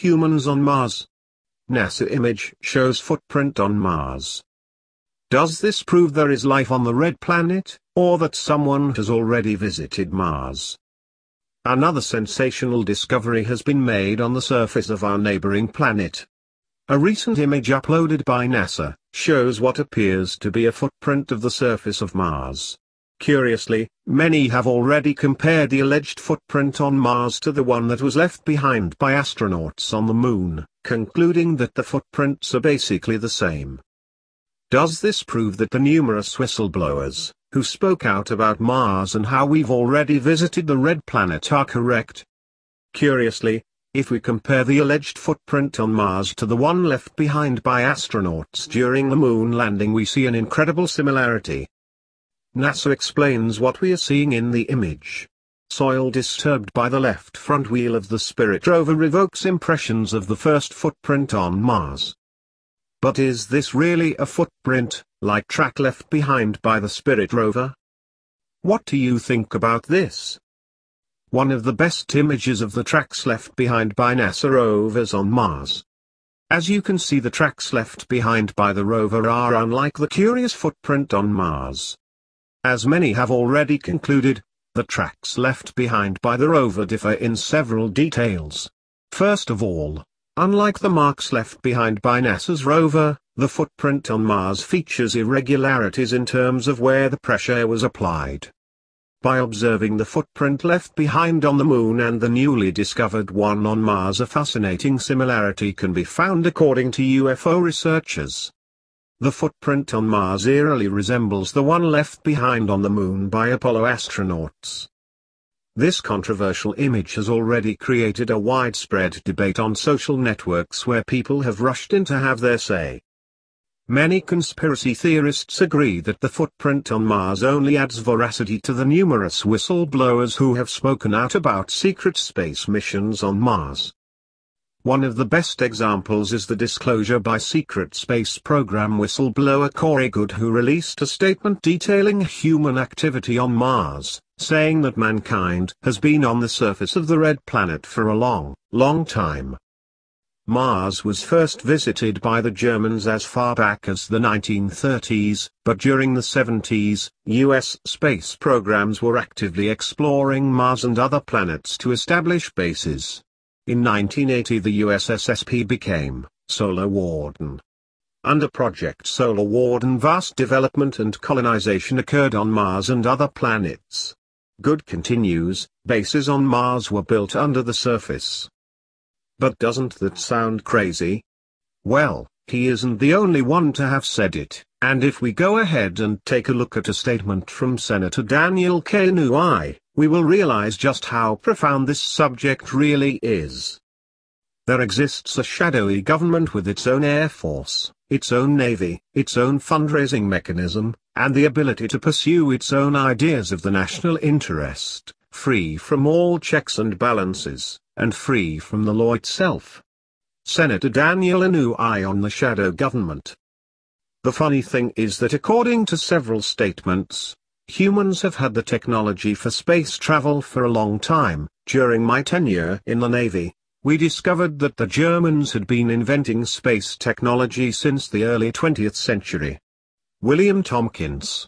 Humans on Mars. NASA image shows footprint on Mars. Does this prove there is life on the red planet, or that someone has already visited Mars? Another sensational discovery has been made on the surface of our neighboring planet. A recent image uploaded by NASA shows what appears to be a footprint of the surface of Mars. Curiously, many have already compared the alleged footprint on Mars to the one that was left behind by astronauts on the Moon, concluding that the footprints are basically the same. Does this prove that the numerous whistleblowers, who spoke out about Mars and how we've already visited the red planet, are correct? Curiously, if we compare the alleged footprint on Mars to the one left behind by astronauts during the Moon landing, we see an incredible similarity. NASA explains what we are seeing in the image. Soil disturbed by the left front wheel of the Spirit rover evokes impressions of the first footprint on Mars. But is this really a footprint, like track left behind by the Spirit rover? What do you think about this? One of the best images of the tracks left behind by NASA rovers on Mars. As you can see, the tracks left behind by the rover are unlike the curious footprint on Mars. As many have already concluded, the tracks left behind by the rover differ in several details. First of all, unlike the marks left behind by NASA's rover, the footprint on Mars features irregularities in terms of where the pressure was applied. By observing the footprint left behind on the Moon and the newly discovered one on Mars, a fascinating similarity can be found according to UFO researchers. The footprint on Mars eerily resembles the one left behind on the Moon by Apollo astronauts. This controversial image has already created a widespread debate on social networks where people have rushed in to have their say. Many conspiracy theorists agree that the footprint on Mars only adds veracity to the numerous whistleblowers who have spoken out about secret space missions on Mars. One of the best examples is the disclosure by secret space program whistleblower Corey Goode, who released a statement detailing human activity on Mars, saying that mankind has been on the surface of the red planet for a long, long time. Mars was first visited by the Germans as far back as the 1930s, but during the 70s, US space programs were actively exploring Mars and other planets to establish bases. In 1980 the USSSP became Solar Warden. Under Project Solar Warden, vast development and colonization occurred on Mars and other planets. Goode continues, bases on Mars were built under the surface. But doesn't that sound crazy? Well, he isn't the only one to have said it, and if we go ahead and take a look at a statement from Senator Daniel K. Inouye, we will realize just how profound this subject really is. There exists a shadowy government with its own air force, its own navy, its own fundraising mechanism, and the ability to pursue its own ideas of the national interest, free from all checks and balances, and free from the law itself. Senator Daniel Inouye on the shadow government. The funny thing is that according to several statements, humans have had the technology for space travel for a long time. During my tenure in the Navy, we discovered that the Germans had been inventing space technology since the early 20th century. William Tompkins,